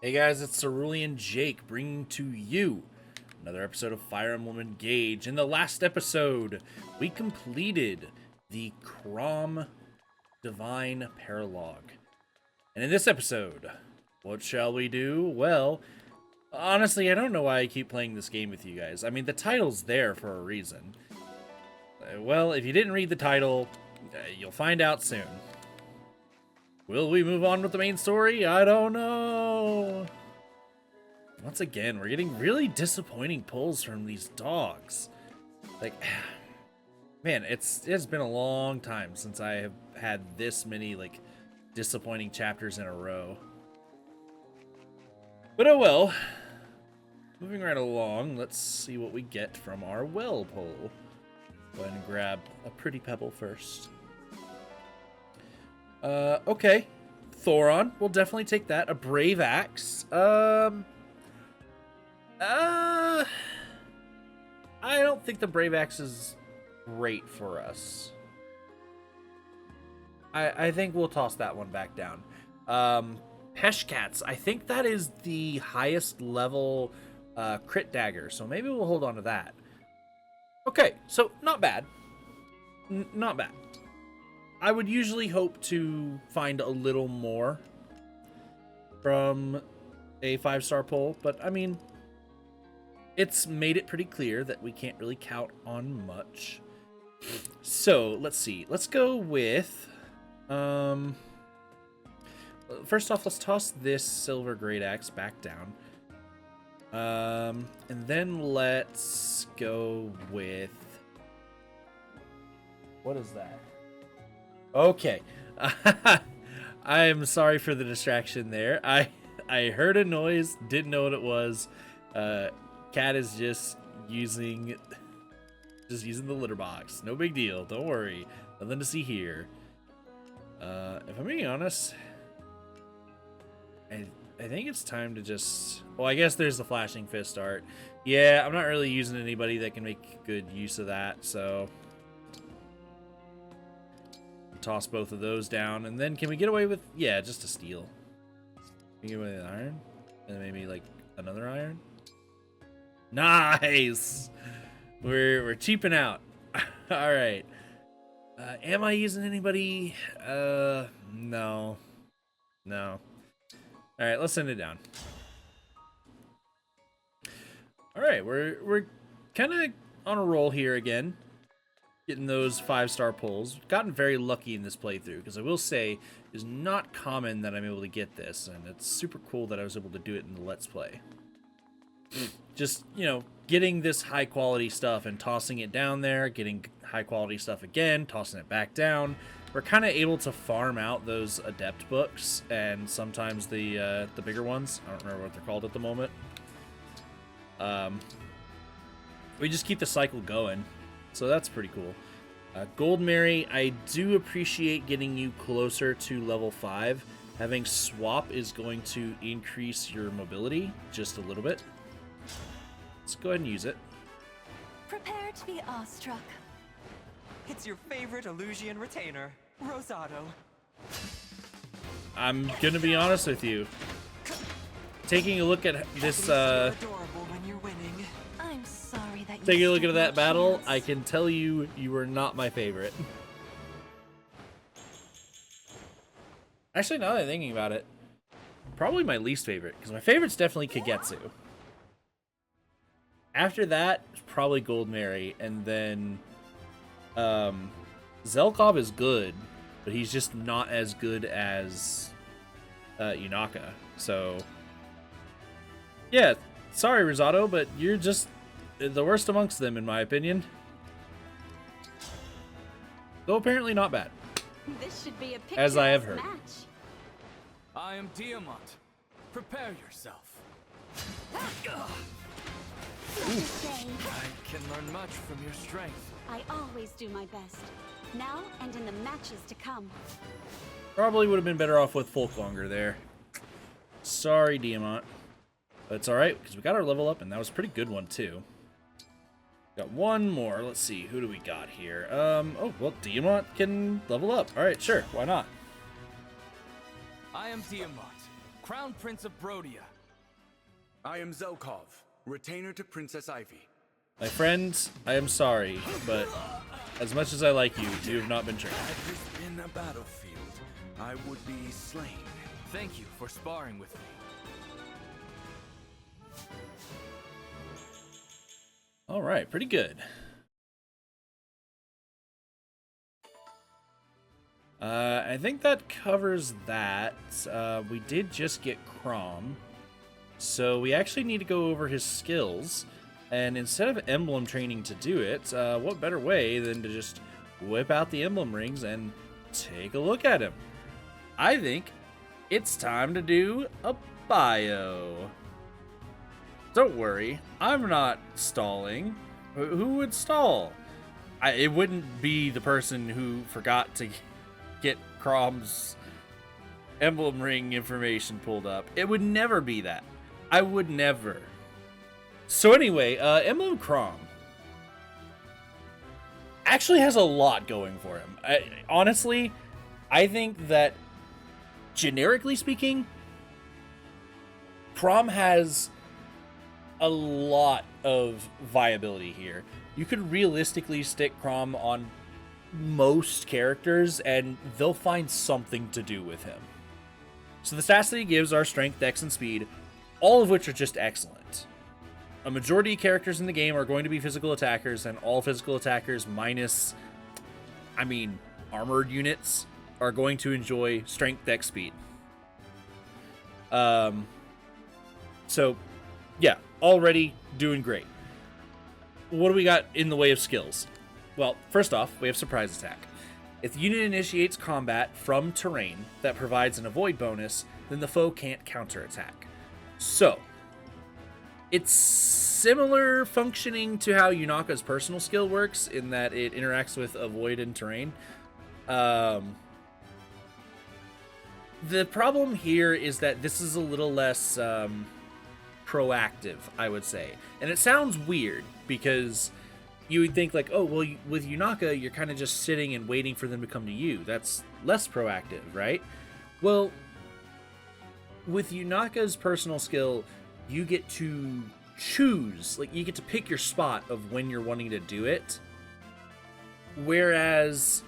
Hey guys, it's Cerulean Jake bringing to you another episode of Fire Emblem Engage. In the last episode, we completed the Crom Divine Paralogue. And in this episode, what shall we do? Well, honestly, I don't know why I keep playing this game with you guys. I mean, the title's there for a reason. Well, if you didn't read the title, you'll find out soon. Will we move on with the main story? I don't know. Once again, we're getting really disappointing pulls from these dogs. Like, man, it's been a long time since I have had this many, like, disappointing chapters in a row. But oh well. Moving right along, let's see what we get from our well pull. Go ahead and grab a pretty pebble first. Okay. Thoron, we'll definitely take that. A brave axe. I don't think the brave axe is great for us. I think we'll toss that one back down. Peshkats, I think that is the highest level crit dagger, so maybe we'll hold on to that. Okay, so not bad. Not bad. I would usually hope to find a little more from a 5-star pull, but I mean, it's made it pretty clear that we can't really count on much. So let's see. Let's go with, first off, let's toss this silver great axe back down. And then let's go with, what is that? Okay. I am sorry for the distraction there. I heard a noise, didn't know what it was. Cat is just using the litter box. No big deal. Don't worry. Nothing to see here. If I'm being honest, I think it's time to just... Well, I guess there's the flashing fist art. Yeah, I'm not really using anybody that can make good use of that, so... Toss both of those down, and then can we get away with... Yeah, just a steel. Can we get away with an iron? And then maybe, like, another iron? Nice! We're cheaping out. Alright. Am I using anybody? No. No. Alright, let's send it down. Alright, we're kind of on a roll here again. Getting those 5-star pulls. Gotten very lucky in this playthrough, because I will say it's not common that I'm able to get this, and it's super cool that I was able to do it in the Let's Play. Just, you know, getting this high quality stuff and tossing it down there, getting high quality stuff again, tossing it back down. We're kind of able to farm out those adept books, and sometimes the bigger ones. I don't remember what they're called at the moment. We just keep the cycle going. So that's pretty cool. Gold Mary, I do appreciate getting you closer to level 5. Having swap is going to increase your mobility just a little bit. Let's go ahead and use it. Prepare to be awestruck. It's your favorite Illusian retainer, Rosado. I'm gonna be honest with you. Taking a look at this, Adorable when you're winning. I'm sorry that you taking a look at stood that no battle, chance. I can tell you, you were not my favorite. Actually, now that I'm thinking about it, probably my least favorite, because my favorite's definitely Kagetsu. After that, it's probably Gold Mary, and then Zelkov is good, but he's just not as good as Yunaka. So, yeah, sorry, Rosado, but you're just the worst amongst them, in my opinion. Though apparently not bad. This should be a As I have picturesque heard. match. I am Diamant. Prepare yourself. Say, I can learn much from your strength. I always do my best. Now and in the matches to come. Probably would have been better off with Folklonger there. Sorry, Diamant. But it's alright, because we got our level up, and that was a pretty good one, too. Got one more. Let's see. Who do we got here? Oh, well, Diamant can level up. Alright, sure. Why not? I am Diamant, Crown Prince of Brodia, I am Zelkov, retainer to Princess Ivy. My friends, I am sorry, but as much as I like you, you have not been trained. Had this been a battlefield, I would be slain. Thank you for sparring with me. All right, pretty good. I think that covers that. We did just get Crom, so we actually need to go over his skills. And instead of emblem training to do it, what better way than to just whip out the emblem rings and take a look at him? I think it's time to do a bio. Don't worry, I'm not stalling. Who would stall? It wouldn't be the person who forgot to get Crom's emblem ring information pulled up. It would never be that. I would never. So anyway, Emblem Crom actually has a lot going for him. Honestly, I think that generically speaking, Crom has a lot of viability here. You could realistically stick Crom on most characters and they'll find something to do with him. So the stats that he gives are strength, dex, and speed, all of which are just excellent. A majority of characters in the game are going to be physical attackers, and all physical attackers minus, armored units are going to enjoy strength, dex, speed. So, yeah, already doing great. What do we got in the way of skills? Well, first off, we have surprise attack. If the unit initiates combat from terrain that provides an avoid bonus, then the foe can't counterattack. So, it's similar functioning to how Yunaka's personal skill works in that it interacts with avoid and terrain. The problem here is that this is a little less proactive, I would say. And it sounds weird because you would think like, oh, well, with Yunaka, you're kind of just sitting and waiting for them to come to you. That's less proactive, right? Well, with Yunaka's personal skill, you get to choose, like you get to pick your spot of when you're wanting to do it. Whereas,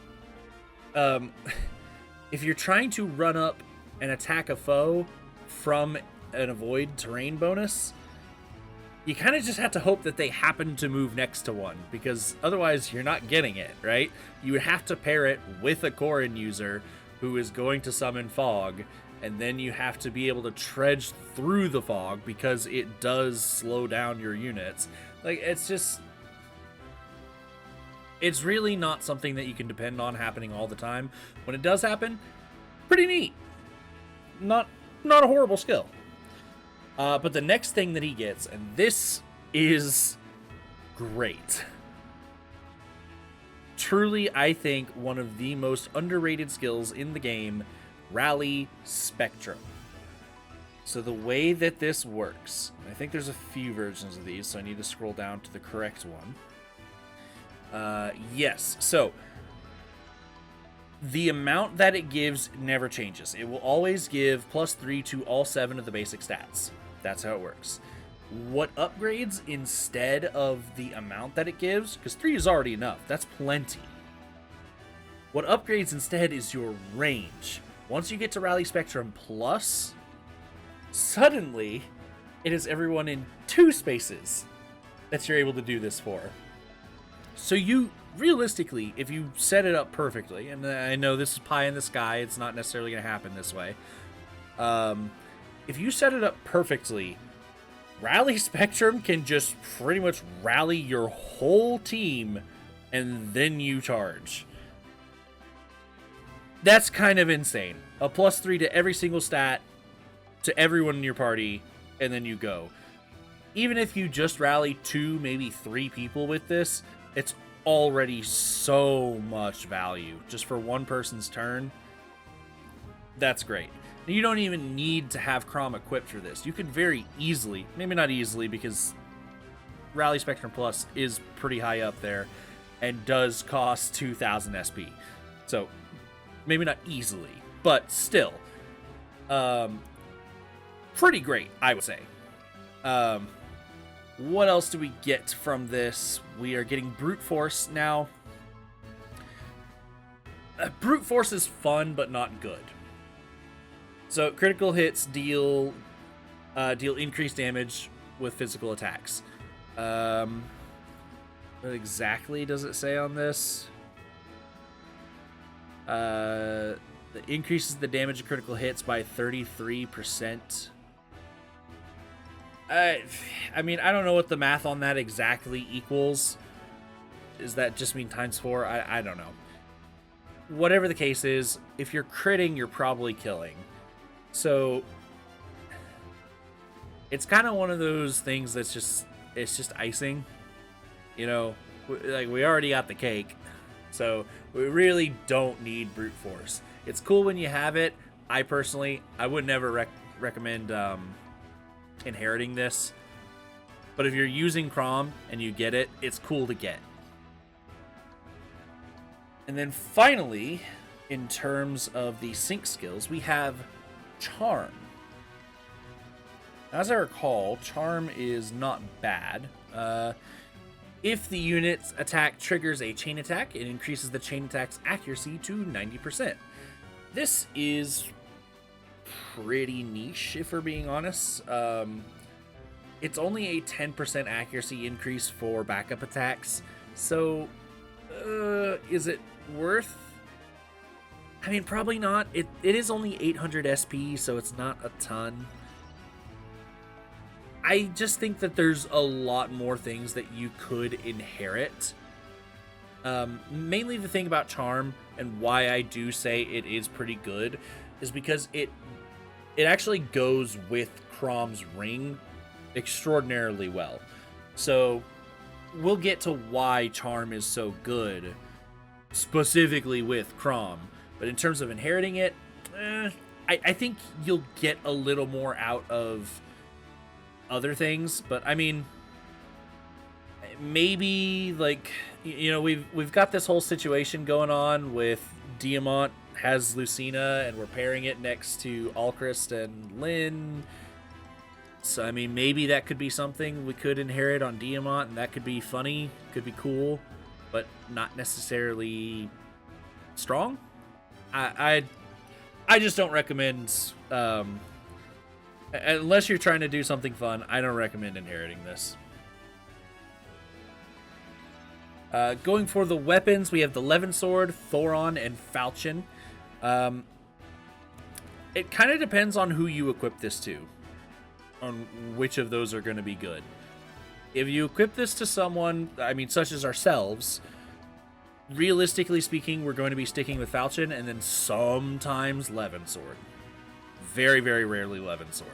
if you're trying to run up and attack a foe from an avoid terrain bonus, you kind of just have to hope that they happen to move next to one, because otherwise you're not getting it, right? You would have to pair it with a Corrin user who is going to summon fog, and then you have to be able to trudge through the fog because it does slow down your units. Like, it's really not something that you can depend on happening all the time. When it does happen, pretty neat. Not a horrible skill. But the next thing that he gets, and this is great. Truly, I think, one of the most underrated skills in the game, Rally Spectrum. So the way that this works, I think there's a few versions of these, so I need to scroll down to the correct one. Yes, so the amount that it gives never changes. It will always give +3 to all 7 of the basic stats. That's how it works. What upgrades instead of the amount that it gives, because 3 is already enough, that's plenty. What upgrades instead is your range. Once you get to Rally Spectrum Plus, suddenly it is everyone in 2 spaces that you're able to do this for. So you, realistically, if you set it up perfectly, and I know this is pie in the sky, it's not necessarily going to happen this way. If you set it up perfectly, Rally Spectrum can just pretty much rally your whole team, and then you charge. That's kind of insane. A +3 to every single stat, to everyone in your party, and then you go. Even if you just rally 2, maybe 3 people with this, it's already so much value. Just for one person's turn, that's great. You don't even need to have Crom equipped for this. You could very easily, maybe not easily because Rally Spectrum Plus is pretty high up there and does cost 2,000 SP. So, maybe not easily, but still, pretty great, I would say. What else do we get from this? We are getting brute force now. Brute force is fun, but not good. So critical hits deal increased damage with physical attacks. What exactly does it say on this? It increases the damage of critical hits by 33%. I mean, I don't know what the math on that exactly equals. Does that just mean ×4? I don't know. Whatever the case is, if you're critting, you're probably killing. So it's kind of one of those things that's just, it's just icing. You know, like we already got the cake. So we really don't need brute force. It's cool when you have it. I would never recommend inheriting this. But if you're using Crom and you get it, it's cool to get. And then finally, in terms of the sync skills, we have Charm. As I recall, Charm is not bad. If the unit's attack triggers a chain attack, it increases the chain attack's accuracy to 90%. This is pretty niche, if we're being honest. It's only a 10% accuracy increase for backup attacks, so is it worth? I mean, probably not. It is only 800 SP, so it's not a ton. I just think that there's a lot more things that you could inherit. Mainly the thing about Charm and why I do say it is pretty good is because it actually goes with Crom's ring extraordinarily well. So we'll get to why Charm is so good specifically with Crom. But in terms of inheriting it, I think you'll get a little more out of other things. But I mean, maybe, like, you know, we've got this whole situation going on with Diamant has Lucina and we're pairing it next to Alchrist and Lynn. So I mean, maybe that could be something we could inherit on Diamant, and that could be funny, could be cool, but not necessarily strong. I just don't recommend, unless you're trying to do something fun, I don't recommend inheriting this. Going for the weapons, we have the Levin Sword, Thoron, and Falchion. It kind of depends on who you equip this to, on which of those are going to be good. If you equip this to someone, I mean, such as ourselves, realistically speaking, we're going to be sticking with Falchion and then sometimes Levin Sword. Very, very rarely Levin Sword.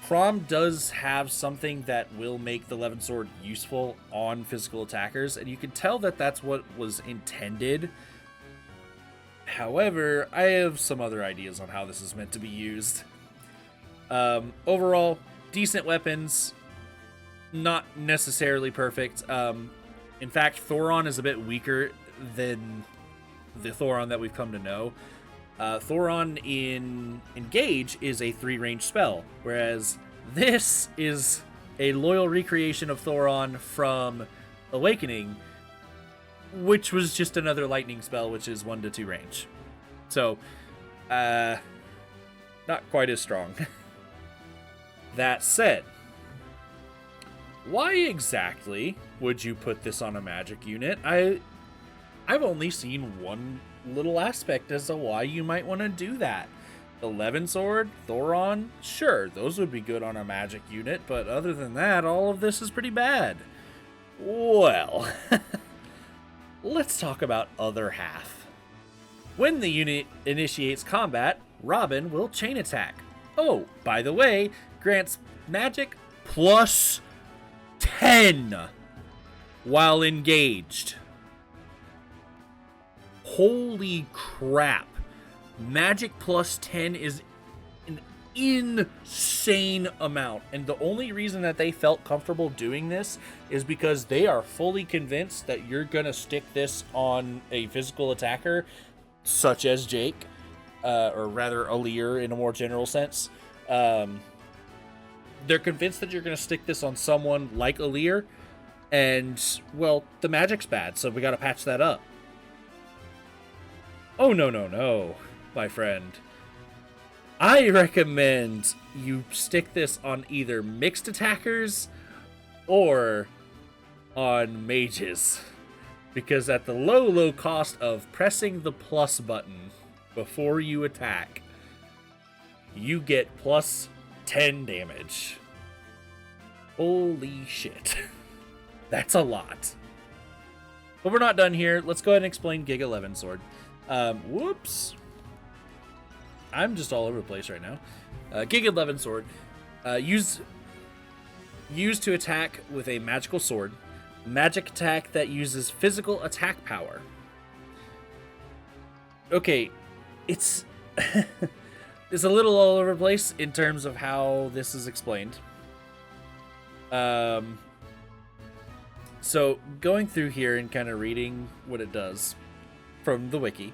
Crom does have something that will make the Levin Sword useful on physical attackers, and you can tell that that's what was intended. However, I have some other ideas on how this is meant to be used. Overall, decent weapons, not necessarily perfect. In fact, Thoron is a bit weaker than the Thoron that we've come to know. Thoron in Engage is a 3-range spell, whereas this is a loyal recreation of Thoron from Awakening, which was just another lightning spell, which is 1 to 2 range. So, not quite as strong. That said, why exactly would you put this on a magic unit? I've only seen one little aspect as to why you might want to do that. The Levin Sword, Thoron, sure, those would be good on a magic unit, but other than that, all of this is pretty bad. Well, let's talk about other half. When the unit initiates combat, Robin will chain attack. Oh, by the way, grants magic plus 10 while engaged. Holy crap. Magic plus 10 is an insane amount. And the only reason that they felt comfortable doing this is because they are fully convinced that you're going to stick this on a physical attacker, such as Jake, or rather Alir in a more general sense. they're convinced that you're going to stick this on someone like Alear, and, well, the magic's bad, so we got to patch that up. Oh, no, my friend. I recommend you stick this on either mixed attackers or on mages. Because at the low cost of pressing the plus button before you attack, you get plus 10 damage. Holy shit. That's a lot. But we're not done here. Let's go ahead and explain Gig 11 Sword. Whoops. I'm just all over the place right now. Gig 11 Sword. Used to attack with a magical sword. Magic attack that uses physical attack power. Okay, it's it's a little all over the place in terms of how this is explained. So going through here and kind of reading what it does from the wiki.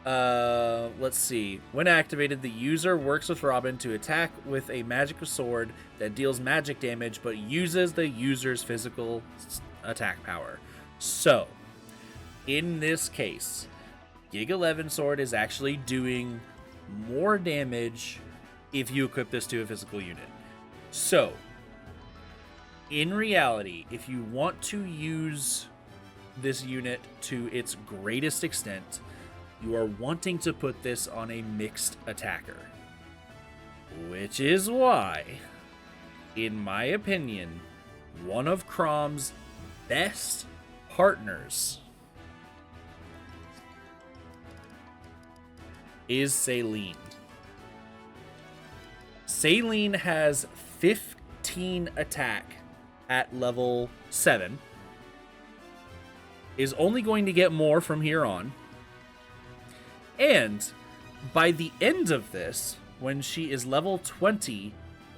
Let's see. When activated, the user works with Robin to attack with a magical sword that deals magic damage but uses the user's physical attack power. So, in this case, Gig 11 Sword is actually doing more damage if you equip this to a physical unit. So, in reality, if you want to use this unit to its greatest extent, you are wanting to put this on a mixed attacker. Which is why, in my opinion, one of Crom's best partners is Selene. Selene has 15 attack at level 7. Is only going to get more from here on. And by the end of this, when she is level 20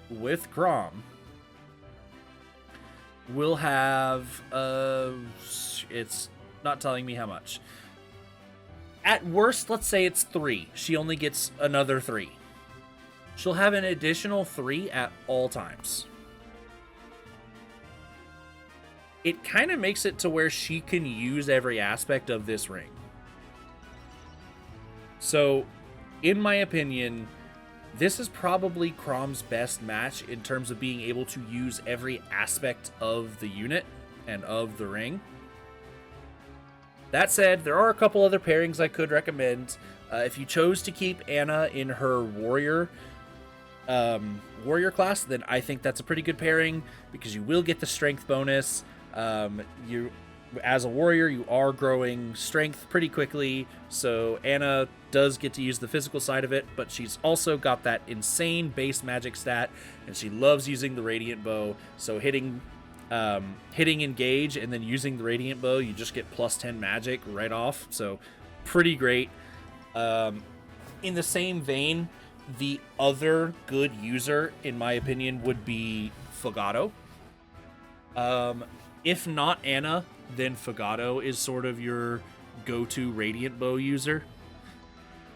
with Crom, we'll have, it's not telling me how much. At worst, let's say it's 3. She only gets another 3. She'll have an additional 3 at all times. It kind of makes it to where she can use every aspect of this ring. So, in my opinion, this is probably Crom's best match in terms of being able to use every aspect of the unit and of the ring. That said, there are a couple other pairings I could recommend. If you chose to keep Anna in her warrior class, then I think that's a pretty good pairing because you will get the strength bonus. As a warrior, you are growing strength pretty quickly, so Anna does get to use the physical side of it, but she's also got that insane base magic stat, and she loves using the radiant bow. So hitting engage and then using the radiant bow, you just get plus 10 magic right off. So pretty great. In the same vein, the other good user, in my opinion, would be Fogado. If not Anna, then Fogado is sort of your go-to radiant bow user.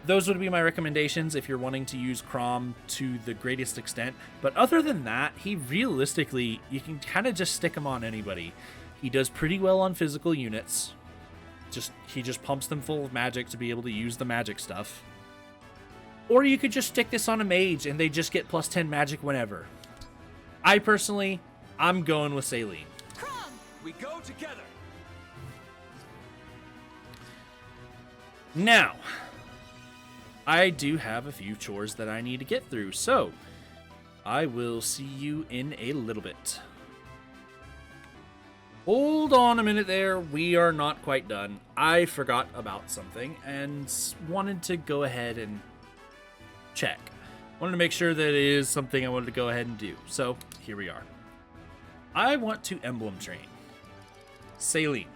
Those would be my recommendations if you're wanting to use Crom to the greatest extent. But other than that, he realistically, you can kind of just stick him on anybody. He does pretty well on physical units. He just pumps them full of magic to be able to use the magic stuff. Or you could just stick this on a mage and they just get plus 10 magic whenever. I'm going with Selene. We go together. Now, I do have a few chores that I need to get through, so I will see you in a little bit. Hold on a minute there. We are not quite done. I forgot about something and wanted to go ahead and check. Wanted to make sure that it is something I wanted to go ahead and do. So here we are. I want to emblem train Selene.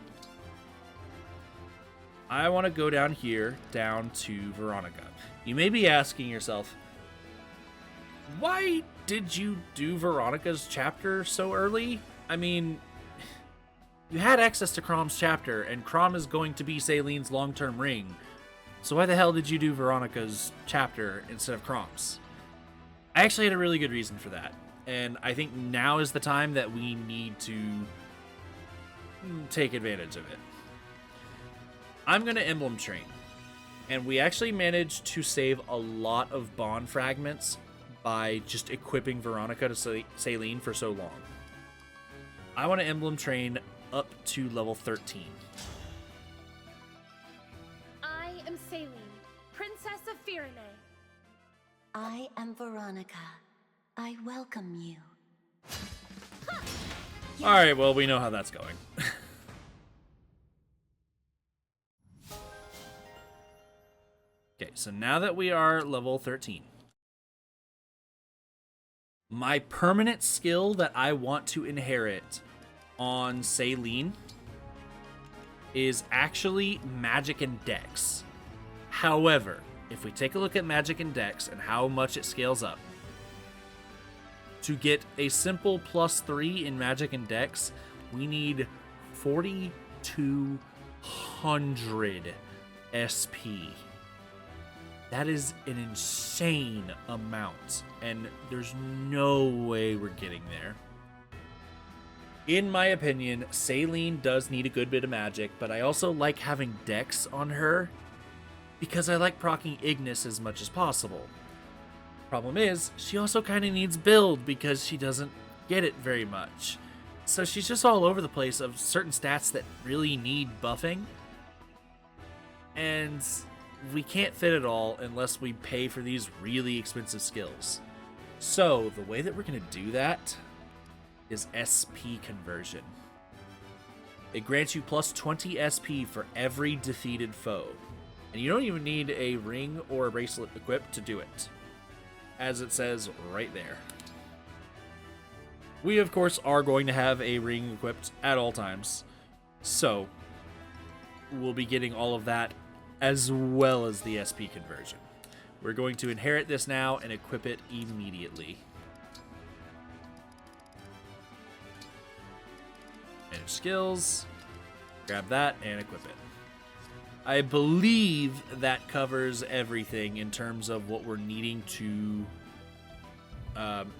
I want to go down here, down to Veronica. You may be asking yourself, why did you do Veronica's chapter so early? I mean, you had access to Crom's chapter, and Crom is going to be Selene's long-term ring. So why the hell did you do Veronica's chapter instead of Crom's? I actually had a really good reason for that. And I think now is the time that we need to take advantage of it. I'm going to Emblem Train. And we actually managed to save a lot of bond fragments by just equipping Veronica to Saline for so long. I want to Emblem Train up to level 13. I am Saline, Princess of Firine. I am Veronica. I welcome you. Alright, well, we know how that's going. Okay, so now that we are level 13, my permanent skill that I want to inherit on Saline is actually Magic and Dex. However, if we take a look at Magic and Dex and how much it scales up, to get a simple +3 in Magic and Dex, we need 4,200 SP. That is an insane amount, and there's no way we're getting there. In my opinion, Saline does need a good bit of magic, but I also like having Dex on her because I like proccing Ignis as much as possible. Problem is, she also kind of needs build because she doesn't get it very much. So she's just all over the place of certain stats that really need buffing. And we can't fit it all unless we pay for these really expensive skills. So the way that we're going to do that is SP conversion. It grants you plus 20 SP for every defeated foe. And you don't even need a ring or a bracelet equipped to do it, as it says right there. We, of course, are going to have a ring equipped at all times. So we'll be getting all of that as well as the SP conversion. We're going to inherit this now and equip it immediately. Manage skills. Grab that and equip it. I believe that covers everything in terms of what we're needing to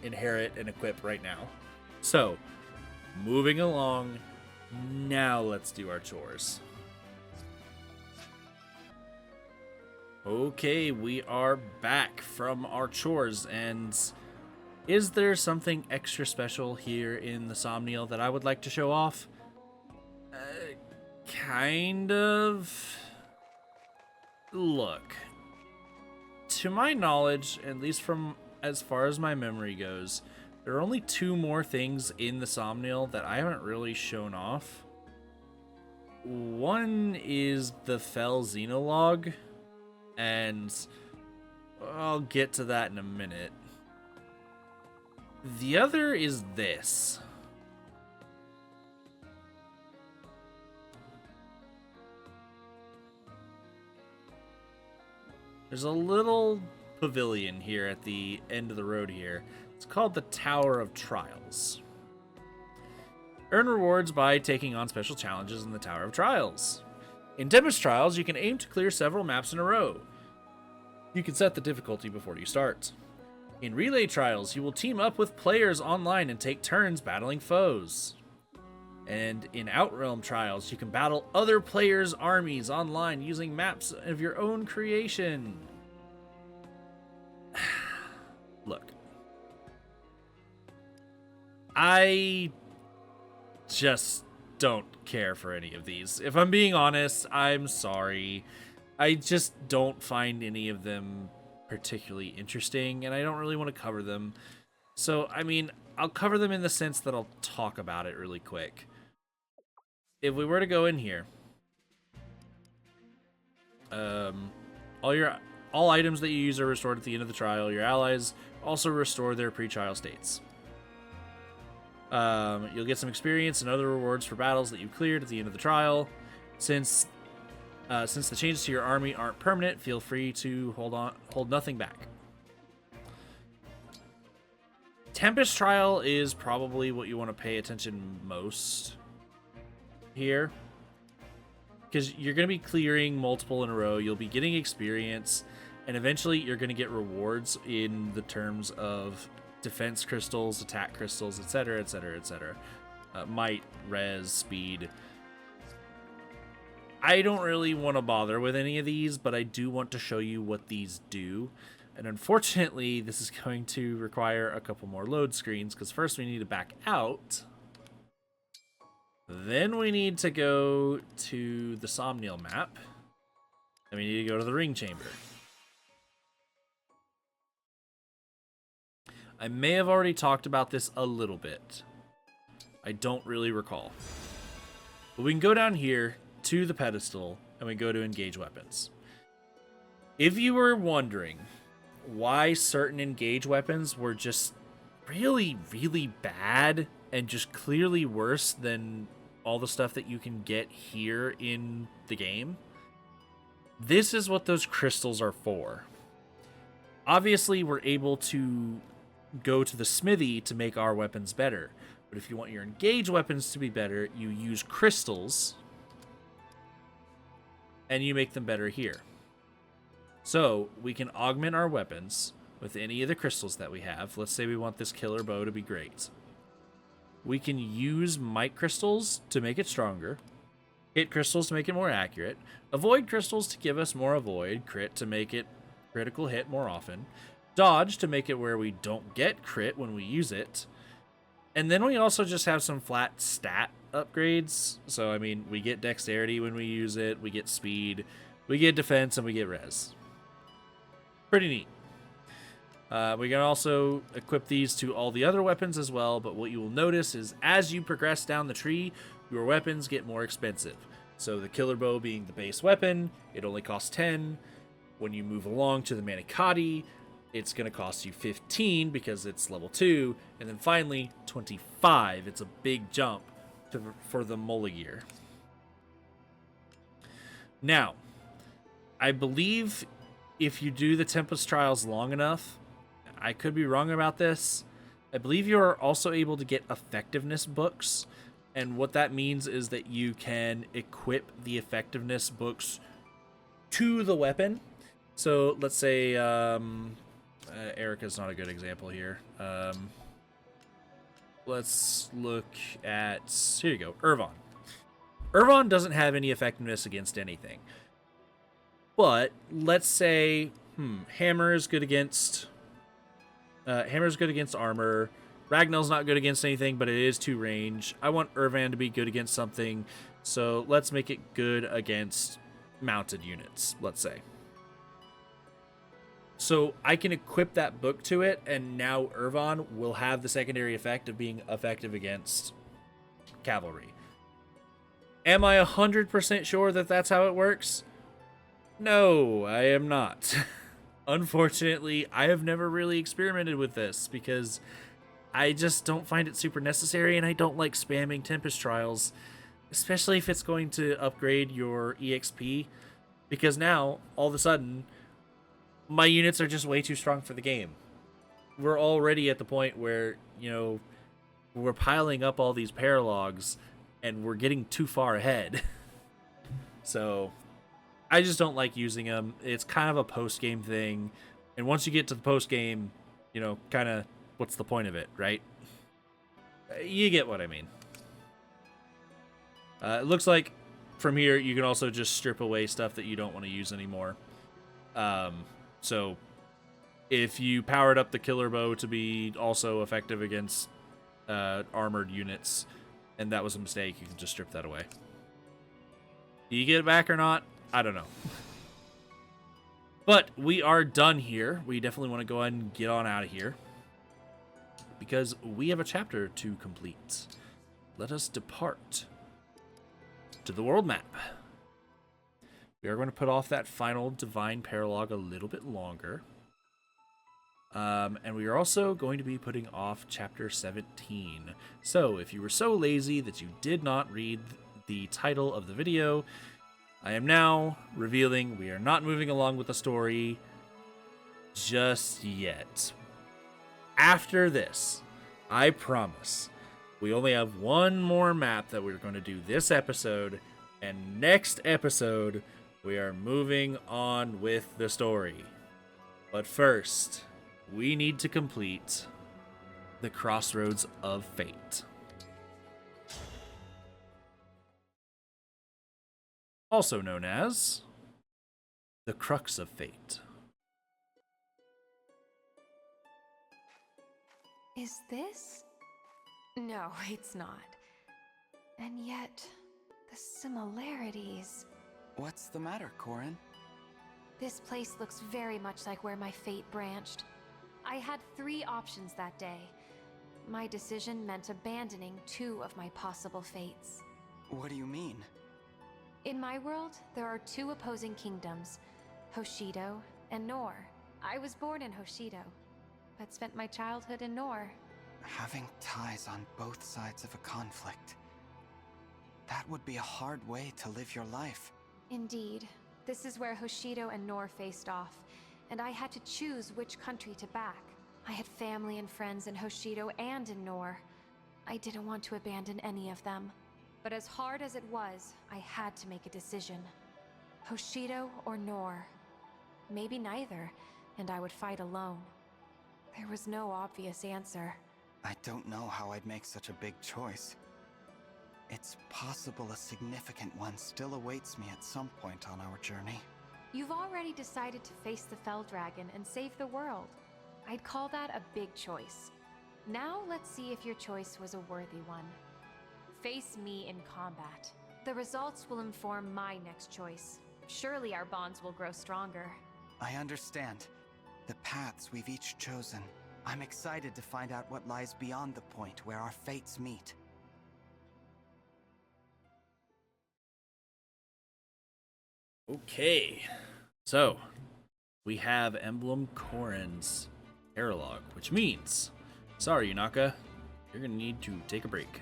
inherit and equip right now. So, moving along, now let's do our chores. Okay, we are back from our chores, and is there something extra special here in the Somniel that I would like to show off? Kind of. Look, to my knowledge, at least from as far as my memory goes, there are only 2 more things in the Somniel that I haven't really shown off. One is the Fell Xenologue, and I'll get to that in a minute. The other is this. There's a little pavilion here at the end of the road here. It's called the Tower of Trials. Earn rewards by taking on special challenges in the Tower of Trials. In Tempest Trials, you can aim to clear several maps in a row. You can set the difficulty before you start. In Relay Trials, you will team up with players online and take turns battling foes. And in Outrealm Trials, you can battle other players' armies online using maps of your own creation. Look, I just don't care for any of these. If I'm being honest, I'm sorry. I just don't find any of them particularly interesting, and I don't really want to cover them. So, I mean, I'll cover them in the sense that I'll talk about it really quick. If we were to go in here, all items that you use are restored at the end of the trial. Your allies also restore their pre-trial states. You'll get some experience and other rewards for battles that you cleared at the end of the trial. Since the changes to your army aren't permanent, feel free to hold nothing back. Tempest Trial is probably what you want to pay attention most here, because you're going to be clearing multiple in a row. You'll be getting experience, And eventually you're going to get rewards in the terms of defense crystals, attack crystals, etc., etc., etc. Might, res, speed. I don't really want to bother with any of these, but I do want to show you what these do. And unfortunately, this is going to require a couple more load screens, because first we need to back out. Then we need to go to the Somniel map. And we need to go to the ring chamber. I may have already talked about this a little bit. I don't really recall. But we can go down here to the pedestal, and we go to engage weapons. If you were wondering why certain engage weapons were just really, really bad and just clearly worse than all the stuff that you can get here in the game, this is what those crystals are for. Obviously, we're able to go to the smithy to make our weapons better. But if you want your engage weapons to be better, you use crystals and you make them better here. So we can augment our weapons with any of the crystals that we have. Let's say we want this killer bow to be great. We can use might crystals to make it stronger, hit crystals to make it more accurate, avoid crystals to give us more avoid, crit to make it critical hit more often, dodge to make it where we don't get crit when we use it. And then we also just have some flat stat upgrades. So, I mean, we get dexterity when we use it, we get speed, we get defense, and we get res. Pretty neat. We can also equip these to all the other weapons as well, but what you will notice is as you progress down the tree, your weapons get more expensive. So the killer bow being the base weapon, it only costs 10. When you move along to the manicotti, it's going to cost you 15 because it's level 2. And then finally, 25. It's a big jump for the Moligear. Now, I believe if you do the Tempest Trials long enough, I could be wrong about this, I believe you are also able to get effectiveness books. And what that means is that you can equip the effectiveness books to the weapon. So let's say Erica's not a good example here. Let's look at, here you go, Irvon. Irvon doesn't have any effectiveness against anything. But let's say, Hammer is good against armor. Ragnell's not good against anything, but it is 2 range. I want Irvan to be good against something, so let's make it good against mounted units, let's say. So I can equip that book to it, and now Irvan will have the secondary effect of being effective against cavalry. Am I 100% sure that that's how it works? No, I am not. Unfortunately, I have never really experimented with this because I just don't find it super necessary, and I don't like spamming Tempest Trials, especially if it's going to upgrade your EXP, because now, all of a sudden, my units are just way too strong for the game. We're already at the point where, we're piling up all these paralogs, and we're getting too far ahead. So I just don't like using them. It's kind of a post-game thing. And once you get to the post-game, kind of what's the point of it, right? You get what I mean. It looks like from here, you can also just strip away stuff that you don't want to use anymore. So if you powered up the killer bow to be also effective against armored units, and that was a mistake, you can just strip that away. Do you get it back or not? I don't know. But we are done here. We definitely want to go ahead and get on out of here, because we have a chapter to complete. Let us depart to the world map. We are going to put off that final divine paralogue a little bit longer. And we are also going to be putting off chapter 17. So if you were so lazy that you did not read the title of the video, I am now revealing we are not moving along with the story just yet. After this, I promise, we only have one more map that we're going to do this episode, and next episode, we are moving on with the story. But first, we need to complete the Crossroads of Fate. Also known as the Crux of Fate. Is this? No, it's not. And yet, the similarities. What's the matter, Corrin? This place looks very much like where my fate branched. I had 3 options that day. My decision meant abandoning 2 of my possible fates. What do you mean? In my world, there are 2 opposing kingdoms, Hoshido and Nor. I was born in Hoshido, but spent my childhood in Nor. Having ties on both sides of a conflict. That would be a hard way to live your life. Indeed. This is where Hoshido and Nor faced off, and I had to choose which country to back. I had family and friends in Hoshido and in Nor. I didn't want to abandon any of them. But as hard as it was, I had to make a decision. Hoshido or Nor? Maybe neither, and I would fight alone. There was no obvious answer. I don't know how I'd make such a big choice. It's possible a significant one still awaits me at some point on our journey. You've already decided to face the Fell Dragon and save the world. I'd call that a big choice. Now let's see if your choice was a worthy one. Face me in combat. The results will inform my next choice. Surely our bonds will grow stronger. I understand. The paths we've each chosen. I'm excited to find out what lies beyond the point where our fates meet. Okay, so we have Emblem Corrin's Paralogue, which means, sorry Yunaka, you're gonna need to take a break.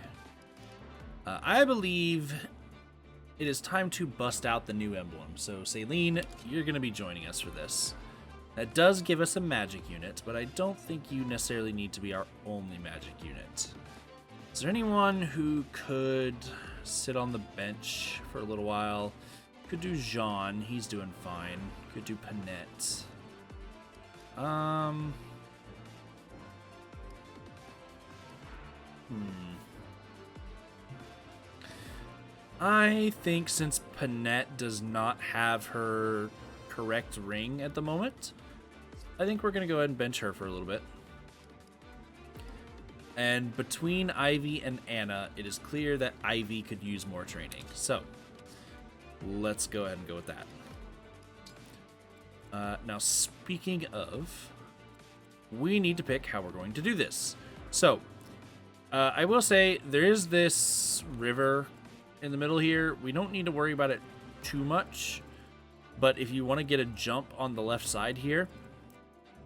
I believe it is time to bust out the new emblem, so Celine, you're gonna be joining us for this. That does give us a magic unit, but I don't think you necessarily need to be our only magic unit. Is there anyone who could sit on the bench for a little while? Could do Jean, he's doing fine. Could do Panette. I think since Panette does not have her correct ring at the moment, I think we're going to go ahead and bench her for a little bit. And between Ivy and Anna, it is clear that Ivy could use more training. So, let's go ahead and go with that. Now, speaking of, we need to pick how we're going to do this. So, I will say, there is this river in the middle here. We don't need to worry about it too much. But if you want to get a jump on the left side here,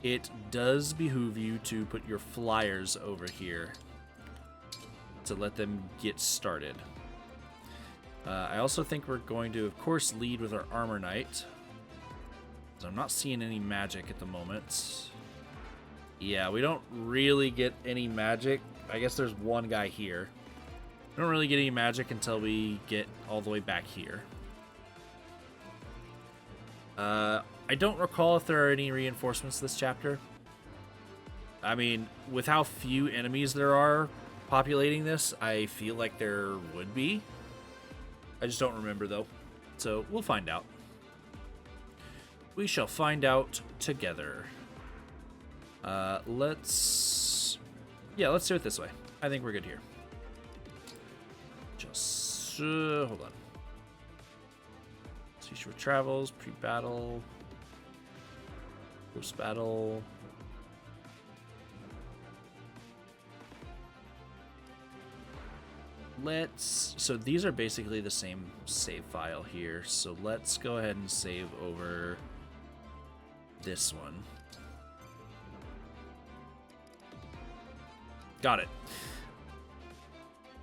it does behoove you to put your flyers over here to let them get started. I also think we're going to, of course, lead with our Armor Knight. So I'm not seeing any magic at the moment. Yeah, we don't really get any magic. I guess there's one guy here. We don't really get any magic until we get all the way back here. I don't recall if there are any reinforcements this chapter. I mean, with how few enemies there are populating this, I feel like there would be. I just don't remember, though. So, we'll find out. We shall find out together. Let's do it this way. I think we're good here. Just, hold on. Seashore Travels, pre-battle, post-battle. So these are basically the same save file here. So let's go ahead and save over this one. Got it.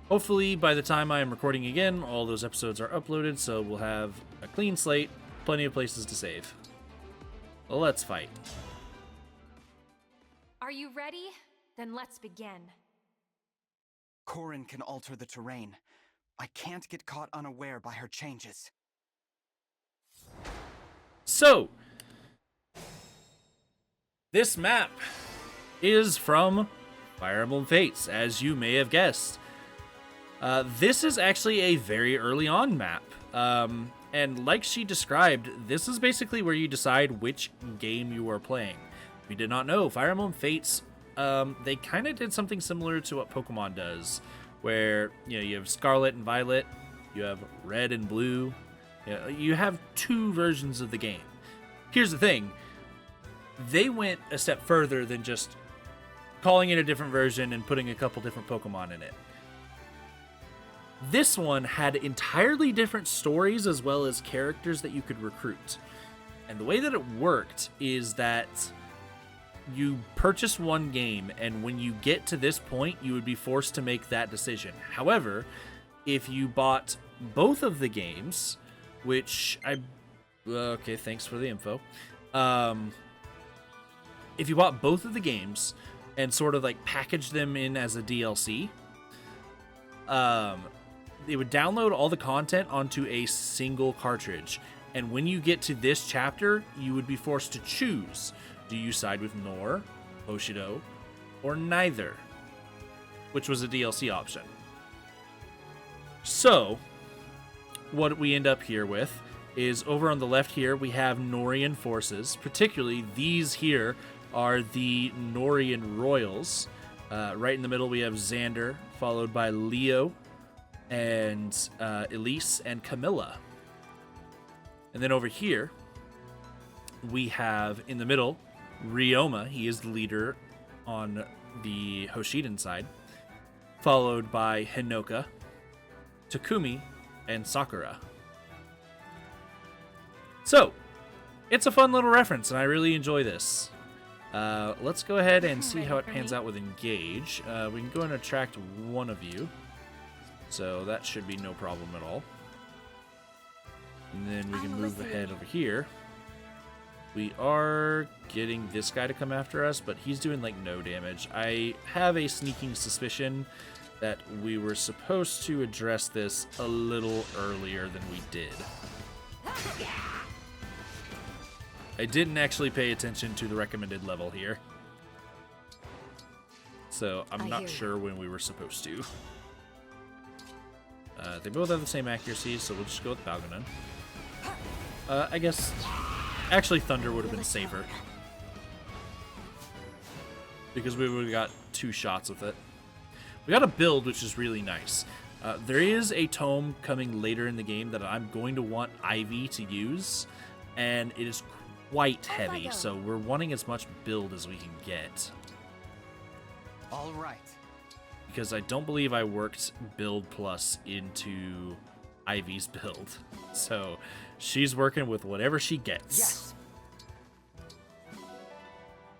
Hopefully, by the time I am recording again, all those episodes are uploaded, so we'll have a clean slate, plenty of places to save. Let's fight. Are you ready? Then let's begin. Corrin can alter the terrain. I can't get caught unaware by her changes. So, This map is from Fire Emblem Fates, as you may have guessed. This is actually a very early on map. And like she described, this is basically where you decide which game you are playing. If you did not know, Fire Emblem Fates, they kind of did something similar to what Pokemon does, where you have Scarlet and Violet, you have Red and Blue, you have two versions of the game. Here's the thing, they went a step further than just calling it a different version and putting a couple different Pokemon in it. This one had entirely different stories as well as characters that you could recruit. And the way that it worked is that you purchase one game, and when you get to this point, you would be forced to make that decision. However, if you bought both of the games, which okay, thanks for the info. If you bought both of the games and sort of like packaged them in as a DLC, they would download all the content onto a single cartridge. And when you get to this chapter, you would be forced to choose. Do you side with Nor, Hoshido, or neither? Which was a DLC option. So, what we end up here with is over on the left here, we have Norian forces. Particularly, these here are the Norian Royals. Right in the middle, we have Xander, followed by Leo, and Elise and Camilla. And then over here, we have in the middle, Ryoma. He is the leader on the Hoshidan side, followed by Hinoka, Takumi, and Sakura. So, it's a fun little reference, and I really enjoy this. Let's go ahead and see how it pans out with Engage. We can go and attract one of you. So that should be no problem at all. And then we can move ahead over here. We are getting this guy to come after us, but he's doing like no damage. I have a sneaking suspicion that we were supposed to address this a little earlier than we did. I didn't actually pay attention to the recommended level here, so I'm not sure when we were supposed to. They both have the same accuracy, so we'll just go with Balganon. I guess, actually Thunder would have been safer, because we would have got 2 shots with it. We got a build, which is really nice. There is a tome coming later in the game that I'm going to want Ivy to use, and it is quite heavy, so we're wanting as much build as we can get. All right. Because I don't believe I worked build plus into Ivy's build. So she's working with whatever she gets. Yes.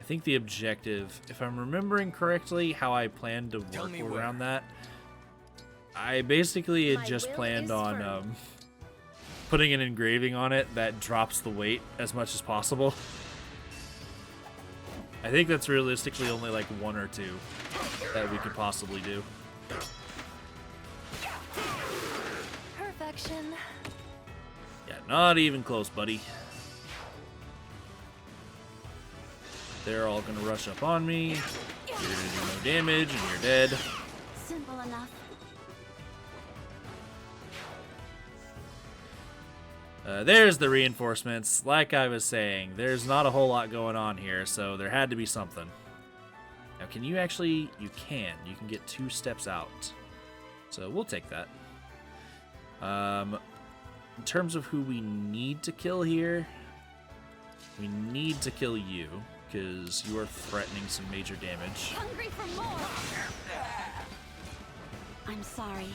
I think the objective, if I'm remembering correctly how I planned to work around that, I basically had just planned on putting an engraving on it that drops the weight as much as possible. I think that's realistically only like 1 or 2 that we could possibly do. Perfection. Yeah, not even close, buddy. They're all gonna rush up on me. You're gonna do no damage and you're dead. Simple enough. There's the reinforcements. Like I was saying, there's not a whole lot going on here, so there had to be something. Now, can you actually... You can. You can get 2 steps out. So we'll take that. In terms of who we need to kill here, we need to kill you, because you are threatening some major damage. Hungry for more. I'm sorry.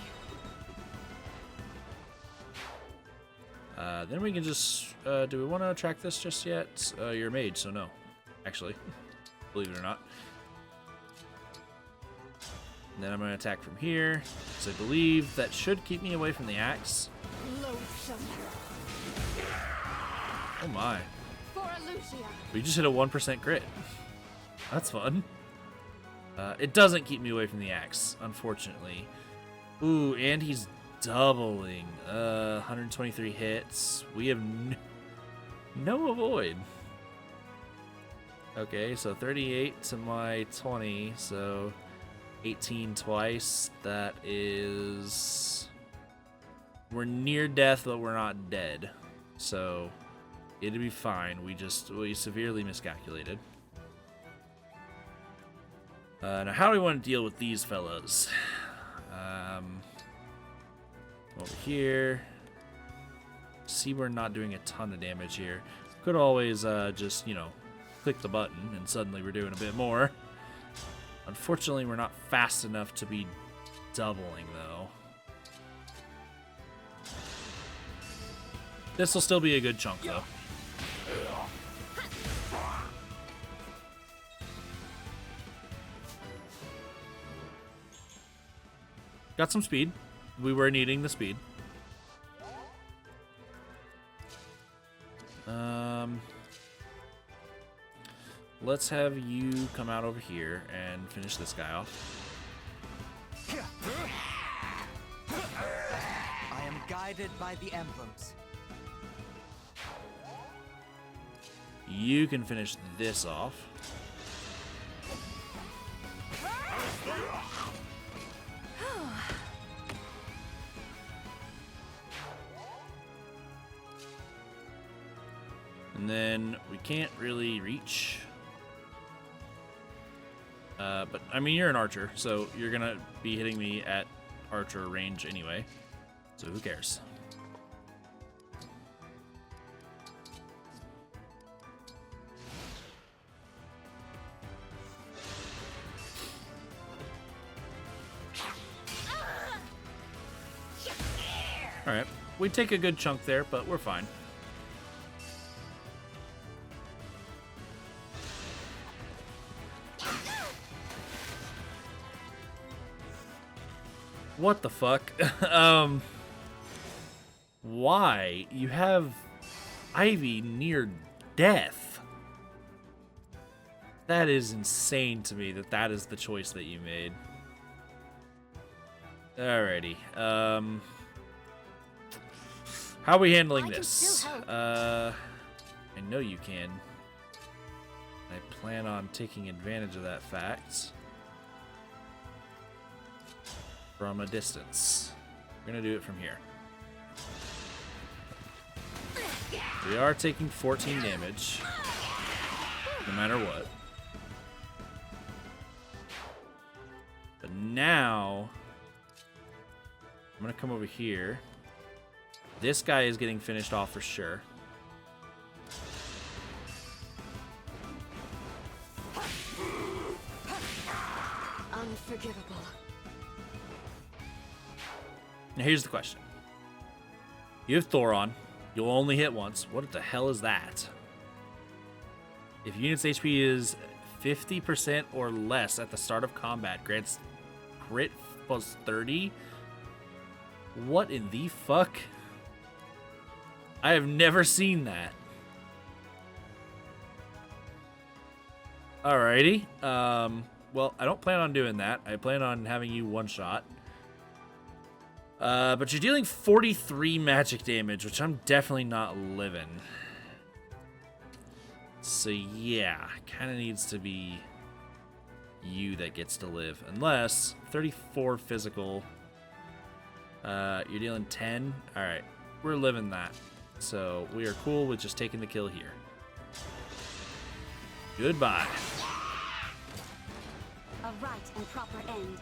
Then we can just... do we want to attract this just yet? You're a mage, so no. Actually, believe it or not. And then I'm going to attack from here, because I believe that should keep me away from the axe. Oh my. For Lucia. We just hit a 1% crit. That's fun. It doesn't keep me away from the axe, unfortunately. Ooh, and he's doubling. 123 hits. We have no avoid. Okay, so 38 to my 20, so 18 twice. That is... We're near death, but we're not dead. So it'll be fine. We severely miscalculated. Now how do we want to deal with these fellas? Over here. See, we're not doing a ton of damage here. Could always just, you know, click the button and suddenly we're doing a bit more. Unfortunately, we're not fast enough to be doubling, though. This will still be a good chunk, though. Got some speed. We were needing the speed. Let's have you come out over here and finish this guy off. I am guided by the emblems. You can finish this off. And then we can't really reach. But, I mean, you're an archer, so you're gonna be hitting me at archer range anyway. So who cares? Alright, we take a good chunk there, but we're fine. What the fuck? Why? You have Ivy near death. That is insane to me that is the choice that you made. Alrighty. How are we handling this? I know you can. I plan on taking advantage of that fact. From a distance. We're gonna do it from here. We are taking 14 damage, no matter what. But now, I'm gonna come over here. This guy is getting finished off for sure. Unforgivable. Now here's the question. You have Thoron. You'll only hit once. What the hell is that? If unit's HP is 50% or less at the start of combat, grants crit plus 30? What in the fuck? I have never seen that. Alrighty. Well, I don't plan on doing that. I plan on having you one-shot. But you're dealing 43 magic damage, which I'm definitely not living. So yeah, kind of needs to be you that gets to live. Unless 34 physical. You're dealing 10. All right, we're living that. So we are cool with just taking the kill here. Goodbye. A right and proper end.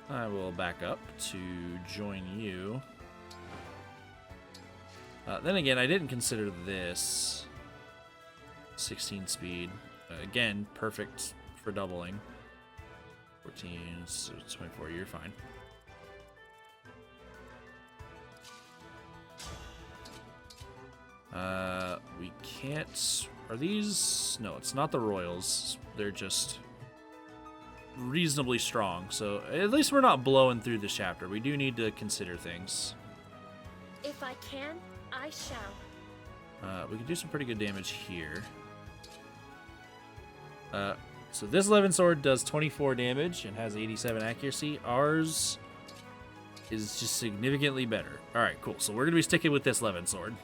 I will back up to join you. Then again, I didn't consider this 16 speed. Again, perfect for doubling. 14, so 24, you're fine. We can't... Are these... No, it's not the Royals. They're just reasonably strong, so at least we're not blowing through the chapter. We do need to consider things. If I can, I shall. We can do some pretty good damage here. So this 11 sword does 24 damage and has 87 accuracy. Ours is just significantly better. All right, cool. So we're gonna be sticking with this 11 sword.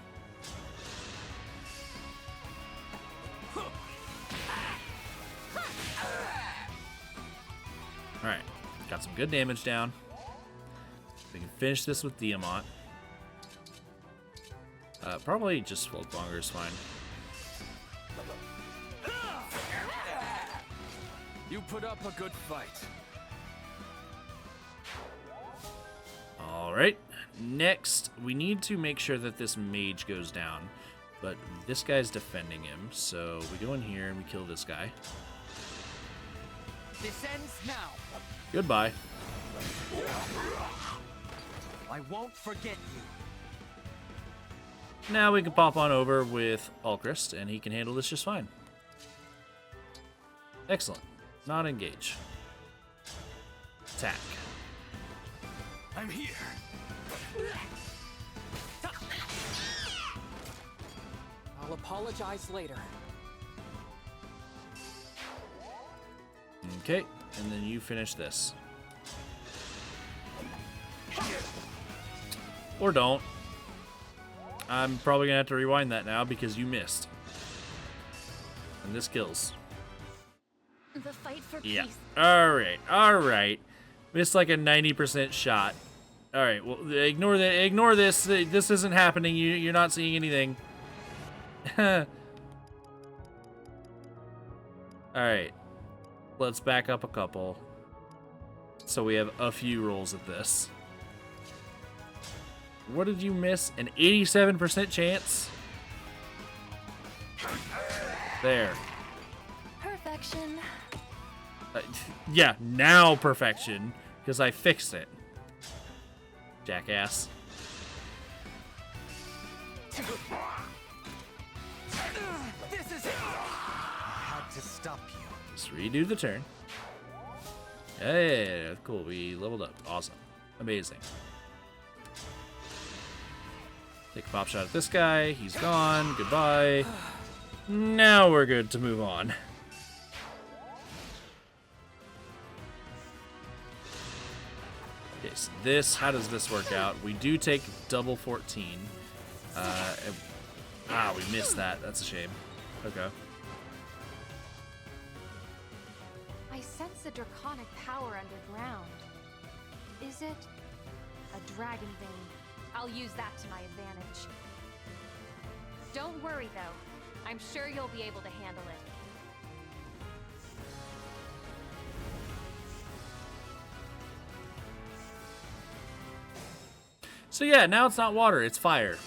Alright, got some good damage down. We can finish this with Diamant. Probably just Float Longer is fine. You put up a good fight. Alright, next we need to make sure that this mage goes down. But this guy's defending him, so we go in here and we kill this guy. This ends now. Goodbye. I won't forget you. Now we can pop on over with Alchrist, and he can handle this just fine. Excellent. Not engage. Attack. I'm here. I'll apologize later. Okay, and then you finish this. Or don't. I'm probably gonna have to rewind that now because you missed. And this kills. The fight for Yeah. peace. Alright. Missed like a 90% shot. Alright, well, ignore that. Ignore this. This isn't happening. You're not seeing anything. Alright. Let's back up a couple. So we have a few rolls at this. What did you miss? An 87% chance? There. Perfection. Yeah, now perfection. Because I fixed it. Jackass. This is it. I had to stop you. Let's redo the turn. Hey, cool. We leveled up. Awesome. Amazing. Take a pop shot at this guy. He's gone. Goodbye. Now we're good to move on. Okay, so this, how does this work out? We do take double 14. We missed that. That's a shame. Okay. I sense a draconic power underground. Is it a dragon vein? I'll use that to my advantage. Don't worry, though. I'm sure you'll be able to handle it. So yeah, now it's not water, it's fire.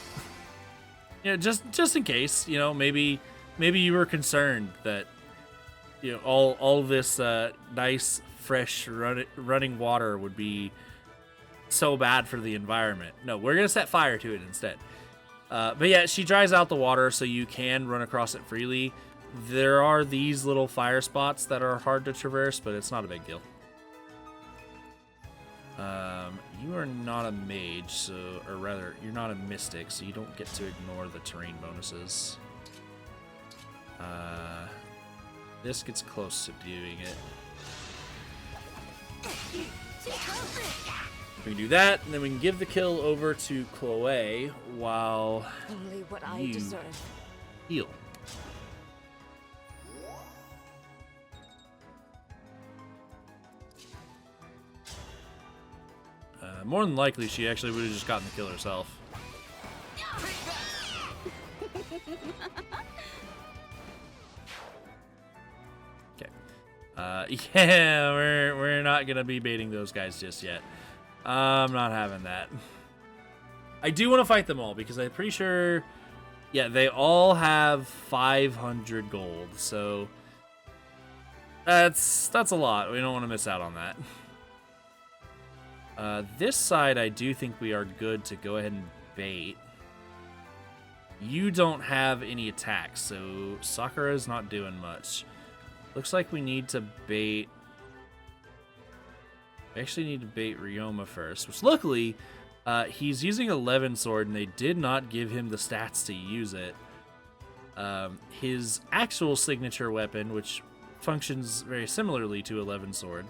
You know, just in case, you know, maybe you were concerned that, you know, all this nice fresh running water would be so bad for the environment. No, we're gonna set fire to it instead. But yeah, she dries out the water so you can run across it freely. There are these little fire spots that are hard to traverse, but it's not a big deal. You are not a mage, so, or rather, you're not a mystic, so you don't get to ignore the terrain bonuses. This gets close to doing it. We can do that, and then we can give the kill over to Chloe while Only what I you deserve. heal. More than likely, she actually would have just gotten the kill herself. Okay. Yeah, we're not gonna be baiting those guys just yet. I'm not having that. I do want to fight them all because I'm pretty sure, yeah, they all have 500 gold, so that's a lot. We don't want to miss out on that. This side, I do think we are good to go ahead and bait. You don't have any attacks, so Sakura's not doing much. Looks like we need to bait... We actually need to bait Ryoma first, which luckily, he's using 11 sword, and they did not give him the stats to use it. His actual signature weapon, which functions very similarly to 11 sword,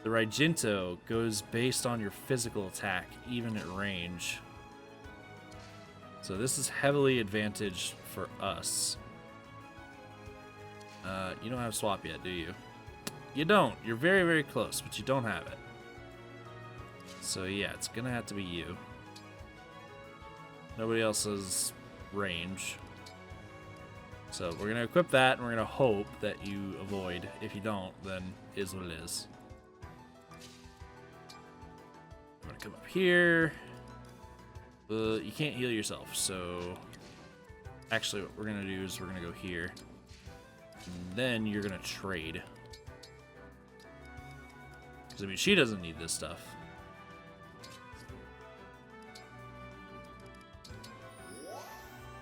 the Raijinto, goes based on your physical attack, even at range. So this is heavily advantaged for us. You don't have swap yet, do you? You don't. You're very, very close, but you don't have it. So yeah, it's gonna have to be you. Nobody else has range. So we're gonna equip that, and we're gonna hope that you avoid. If you don't, then is what it is. I'm gonna come up here. You can't heal yourself, so actually what we're gonna do is we're gonna go here. And then you're gonna trade. Because I mean, she doesn't need this stuff.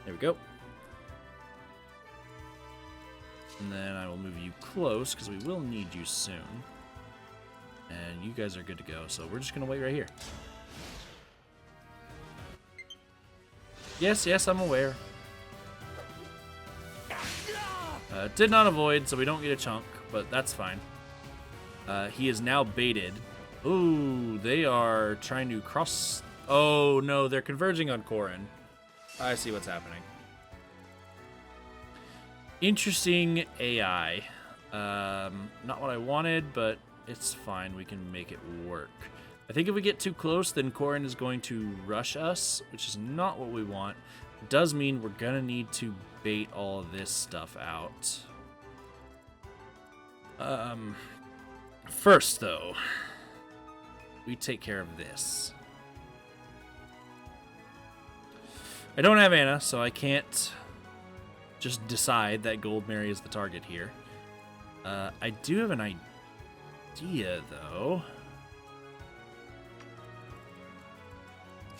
There we go. And then I will move you close, because we will need you soon. And you guys are good to go, so we're just going to wait right here. Yes, yes, I'm aware. Did not avoid, so we don't get a chunk, but that's fine. He is now baited. Ooh, they are trying to cross... Oh, no, they're converging on Corrin. I see what's happening. Interesting AI. Not what I wanted, but it's fine. We can make it work. I think if we get too close, then Corrin is going to rush us, which is not what we want. It does mean we're going to need to bait all of this stuff out. First, though, we take care of this. I don't have Anna, so I can't just decide that Gold Mary is the target here. I do have an idea, though.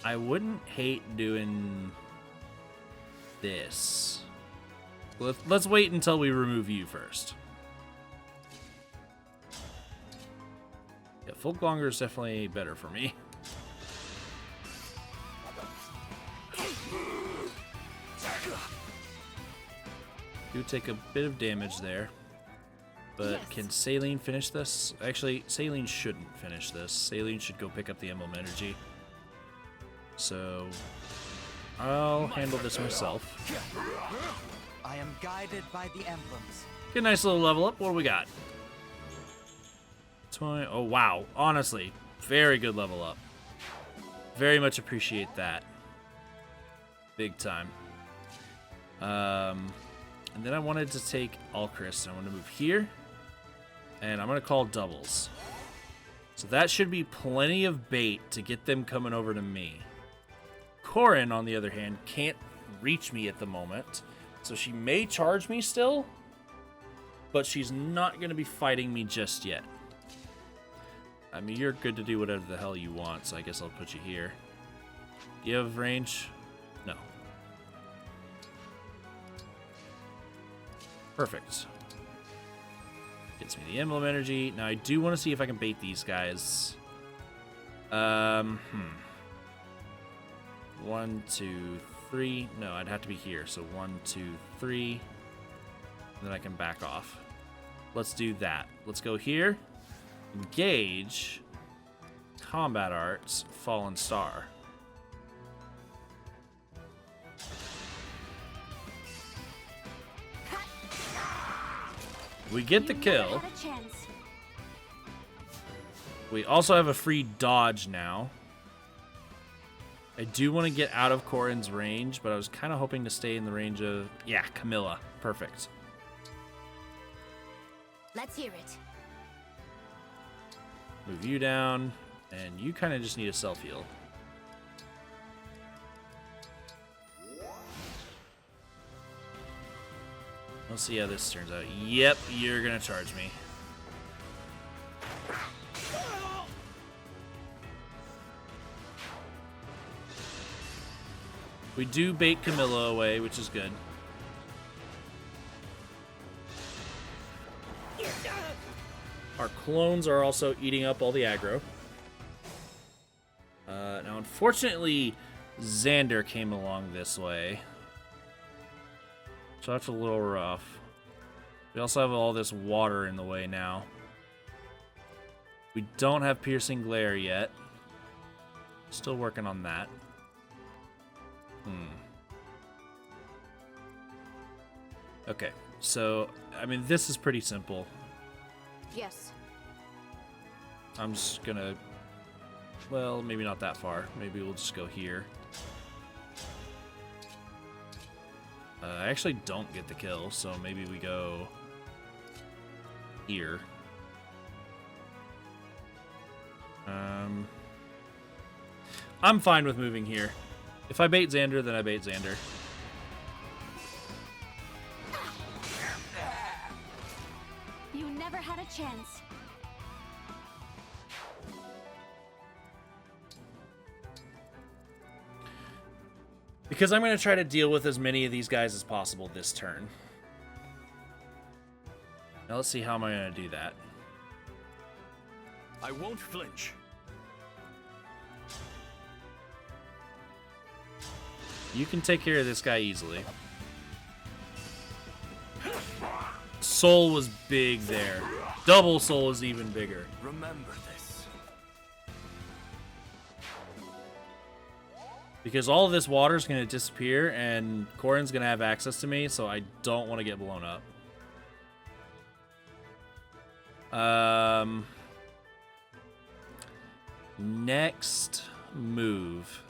I wouldn't hate doing this. Let's wait until we remove you first. Yeah, Folklonger is definitely better for me. Do take a bit of damage there. But yes. Can Saline finish this? Actually, Saline shouldn't finish this. Saline should go pick up the Emblem Energy. So I'll handle this myself. I am guided by the emblems. Get a nice little level up. What do we got? 20. Oh, wow. Honestly, very good level up. Very much appreciate that. Big time. And then I wanted to take Alchris. I want to move here. And I'm going to call doubles. So that should be plenty of bait to get them coming over to me. Corrin, on the other hand, can't reach me at the moment. So she may charge me still. But she's not going to be fighting me just yet. I mean, you're good to do whatever the hell you want. So I guess I'll put you here. Do you have range? No. Perfect. Gets me the Emblem Energy. Now I do want to see if I can bait these guys. 1, 2, 3. No, I'd have to be here. So 1, 2, 3. And then I can back off. Let's do that. Let's go here. Engage. Combat Arts. Fallen Star. We get the kill. We also have a free dodge now. I do want to get out of Corrin's range, but I was kind of hoping to stay in the range of... Yeah, Camilla. Perfect. Let's hear it. Move you down, and you kind of just need a self-heal. We'll see how this turns out. Yep, you're gonna charge me. We do bait Camilla away, which is good. Our clones are also eating up all the aggro. Now, unfortunately, Xander came along this way. So that's a little rough. We also have all this water in the way now. We don't have Piercing Glare yet. Still working on that. Okay, so, I mean, this is pretty simple. Yes. I'm just gonna... Well, maybe not that far. Maybe we'll just go here. I actually don't get the kill, so maybe we go here. I'm fine with moving here. If I bait Xander, then I bait Xander. You never had a chance. Because I'm going to try to deal with as many of these guys as possible this turn. Now let's see how am I going to do that. I won't flinch. You can take care of this guy easily. Soul was big there. Double soul is even bigger. Remember this. Because all of this water is going to disappear and Corrin's going to have access to me, so I don't want to get blown up. Next move.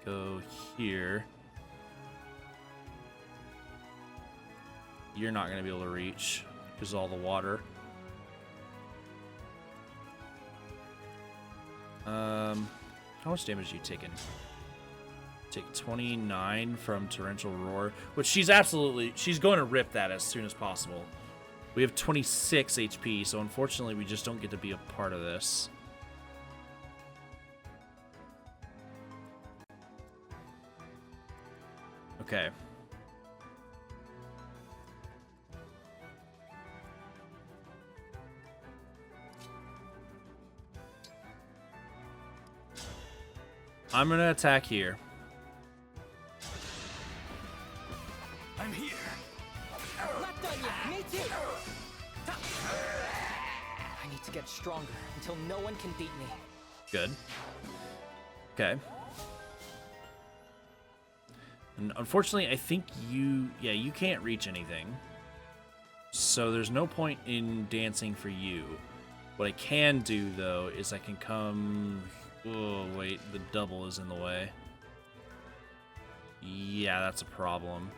Go here. You're not going to be able to reach because of all the water. How much damage are you taking? Take 29 from Torrential Roar, which she's going to rip that as soon as possible. We have 26 HP, so unfortunately we just don't get to be a part of this. Okay. I'm gonna attack here. I'm here. Left on you. Me too. I need to get stronger until no one can beat me. Good. Okay. And unfortunately, I think you can't reach anything. So there's no point in dancing for you. What I can do, though, is I can come... Oh, wait, the double is in the way. Yeah, that's a problem.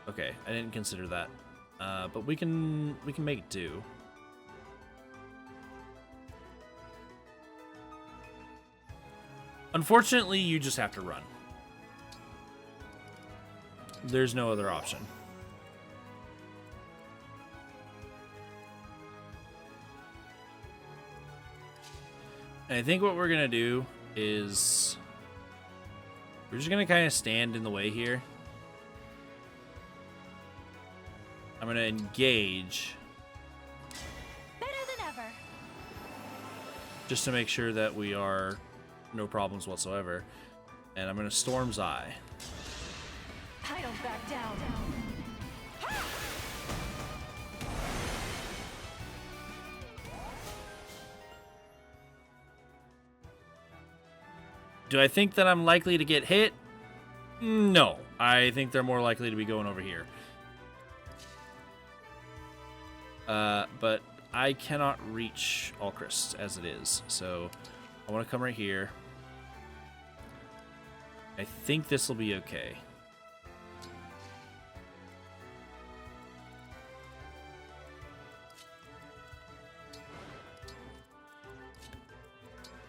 Okay, I didn't consider that. But we can make do. Unfortunately, you just have to run. There's no other option. And I think what we're gonna do is we're just gonna kind of stand in the way here. I'm gonna engage Better than ever. just to make sure that we are no problems whatsoever. And I'm gonna Storm's Eye. I don't back down. Do I think that I'm likely to get hit? No. I think they're more likely to be going over here. But I cannot reach Alchrist as it is. So I want to come right here. I think this will be okay.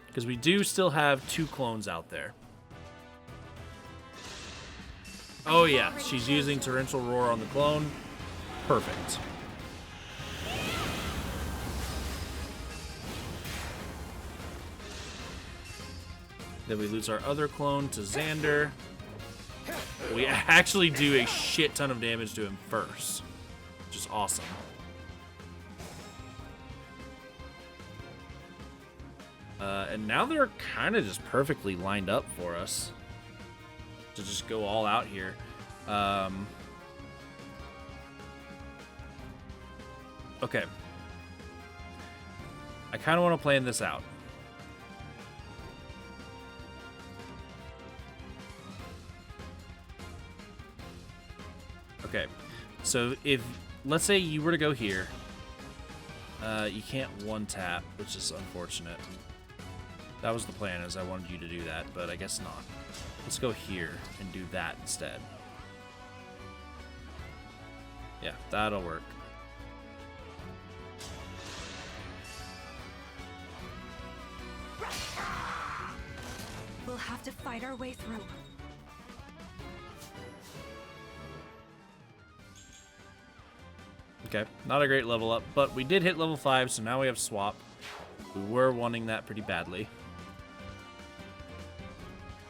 Because we do still have 2 clones out there. Oh yeah, she's using Torrential Roar on the clone. Perfect. Then we lose our other clone to Xander. We actually do a shit ton of damage to him first, which is awesome. And now they're kind of just perfectly lined up for us to just go all out here. Okay. I kind of want to plan this out. Okay, so if, let's say you were to go here, you can't one tap, which is unfortunate. That was the plan, is I wanted you to do that, but I guess not. Let's go here and do that instead. Yeah, that'll work. We'll have to fight our way through. Okay, not a great level up, but we did hit level 5, so now we have swap. We were wanting that pretty badly.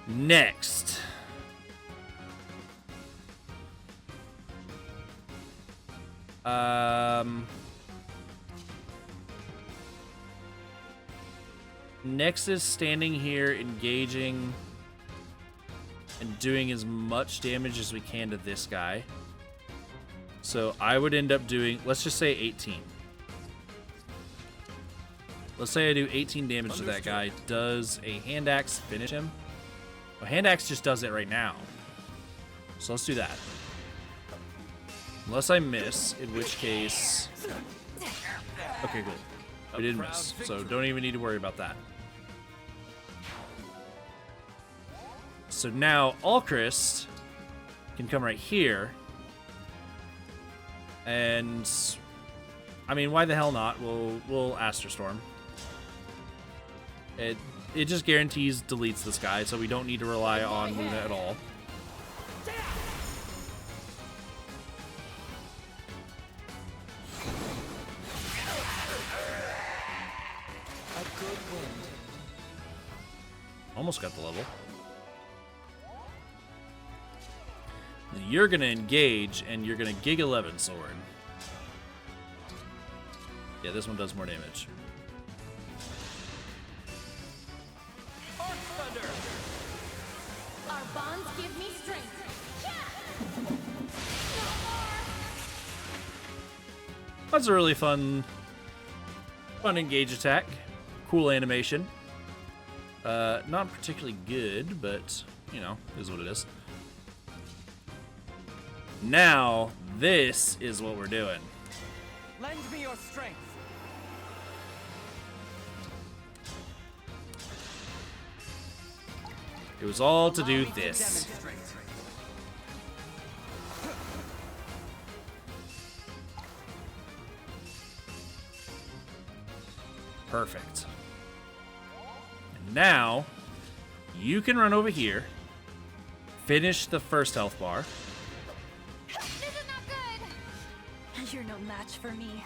Next. Next is standing here, engaging, and doing as much damage as we can to this guy. So I would end up doing, let's just say 18. Let's say I do 18 damage to that guy. Does a hand axe finish him? Well, hand axe just does it right now. So let's do that. Unless I miss, in which case... Okay, good. We didn't miss, so don't even need to worry about that. So now Alchrist can come right here. And I mean, why the hell not? We'll Astral Storm. It just guarantees deletes this guy, so we don't need to rely on Luna at all. A good wind. Almost got the level. You're gonna engage, and you're gonna Gig 11 sword. Yeah, this one does more damage. Arc Thunder! Our bonds give me strength. That's a really fun engage attack. Cool animation. Not particularly good, but you know, is what it is. Now, this is what we're doing. Lend me your strength. It was all to Allow do me to this. demonstrate. Perfect. And now, you can run over here, finish the first health bar. This is not good. You're no match for me.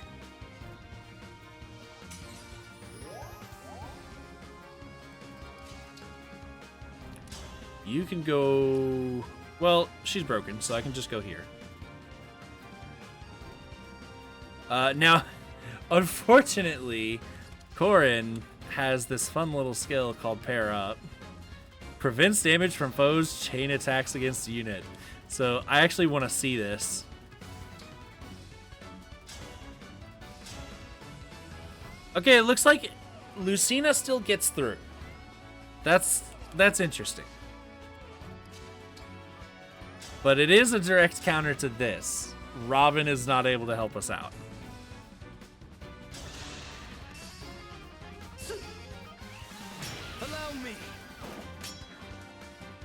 You can go... Well, she's broken, so I can just go here. Now, unfortunately, Corrin has this fun little skill called Pair Up. Prevents damage from foes' chain attacks against the unit. So I actually want to see this. Okay, it looks like Lucina still gets through. That's interesting. But it is a direct counter to this. Robin is not able to help us out. Allow me.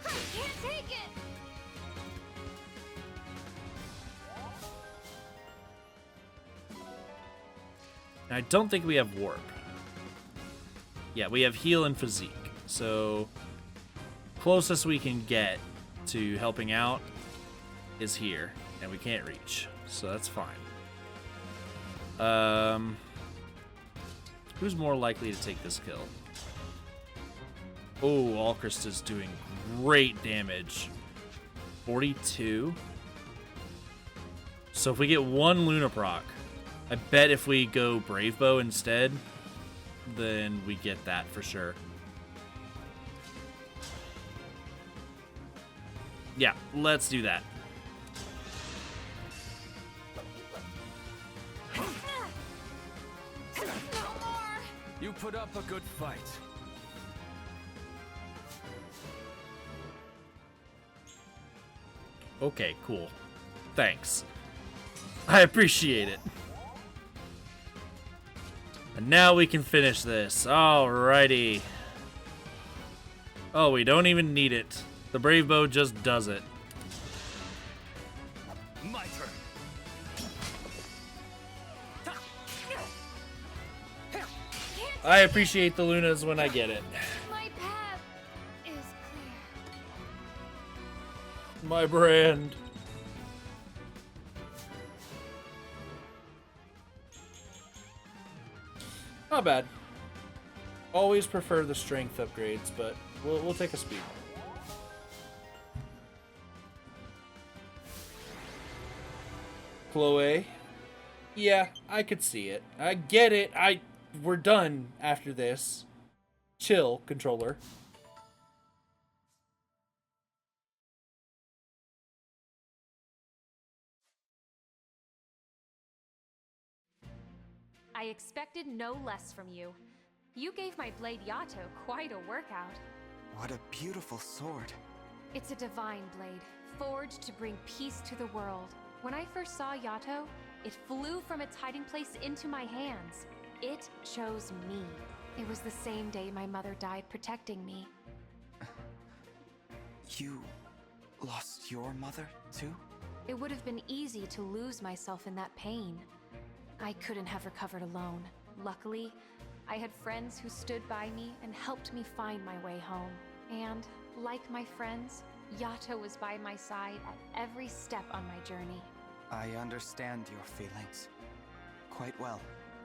I can't take it. I don't think we have Warp. Yeah, we have Heal and Physique. So, closest we can get to helping out is here, and we can't reach. So that's fine. Who's more likely to take this kill? Oh, Alchrist is doing great damage. 42. So if we get one Luna proc, I bet if we go Brave Bow instead, then we get that for sure. Yeah, let's do that. You put up a good fight. Okay, cool. Thanks. I appreciate it. And now we can finish this. Alrighty. Oh, we don't even need it. The Brave Bow just does it. My turn. I appreciate the Lunas when I get it. My path is clear. My brand. Not bad. Always prefer the strength upgrades, but we'll take a speed. Chloe. Yeah, I could see it. I get it. We're done after this. Chill, controller. I expected no less from you. You gave my blade Yato quite a workout. What a beautiful sword. It's a divine blade, forged to bring peace to the world. When I first saw Yato, it flew from its hiding place into my hands. It chose me. It was the same day my mother died protecting me. You lost your mother, too? It would have been easy to lose myself in that pain. I couldn't have recovered alone. Luckily, I had friends who stood by me and helped me find my way home. And, like my friends, Yato was by my side at every step on my journey. I understand your feelings quite well.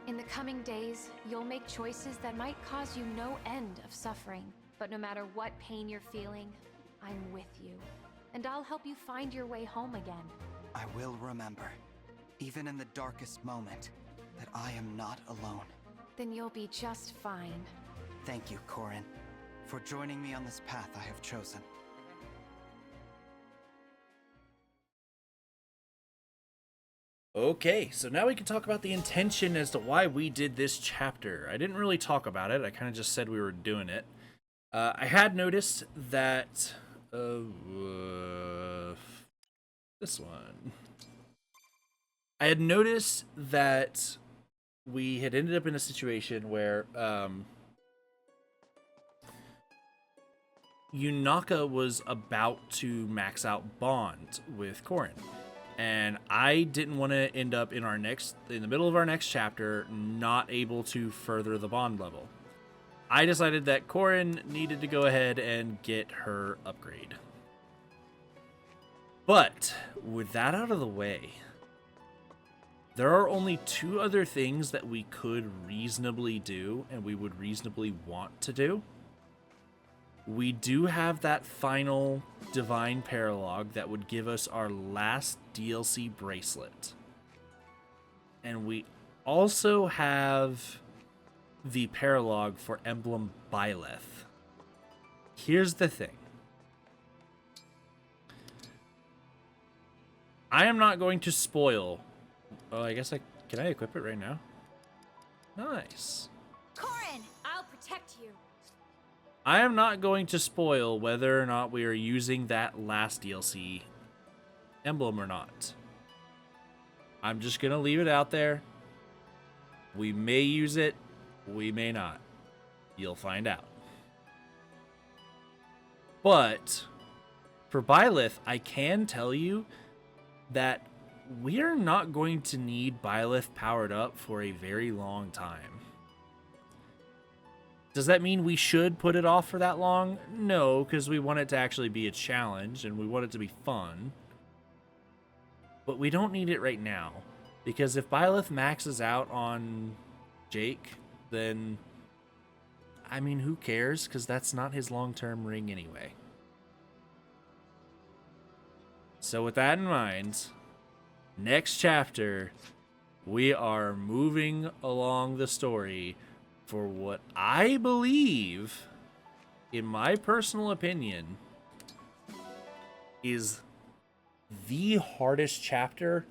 In the coming days, you'll make choices that might cause you no end of suffering. But no matter what pain you're feeling, I'm with you. And I'll help you find your way home again. I will remember, even in the darkest moment, that I am not alone. Then you'll be just fine. Thank you, Corrin, for joining me on this path I have chosen. Okay, so now we can talk about the intention as to why we did this chapter. I didn't really talk about it. I kind of just said we were doing it. I had noticed that... this one. I had noticed that we had ended up in a situation where Yunaka was about to max out Bond with Corrin. And I didn't want to end up in the middle of our next chapter not able to further the Bond level. I decided that Corrin needed to go ahead and get her upgrade. But with that out of the way, there are only two other things that we could reasonably do and we would reasonably want to do. We do have that final divine paralogue that would give us our last DLC bracelet. And we also have the paralogue for Emblem Byleth. Here's the thing. I am not going to spoil... Oh, I guess can I equip it right now? Nice. Corrin, I'll protect you. I am not going to spoil whether or not we are using that last DLC emblem or not. I'm just going to leave it out there. We may use it, we may not. You'll find out. But for Byleth, I can tell you that we're not going to need Byleth powered up for a very long time. Does that mean we should put it off for that long? No, because we want it to actually be a challenge and we want it to be fun. But we don't need it right now. Because if Byleth maxes out on Jake, then... I mean, who cares? Because that's not his long-term ring anyway. So with that in mind, next chapter, we are moving along the story for what I believe, in my personal opinion, is the hardest chapter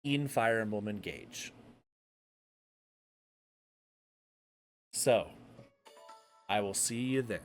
in Fire Emblem Engage. So, I will see you then.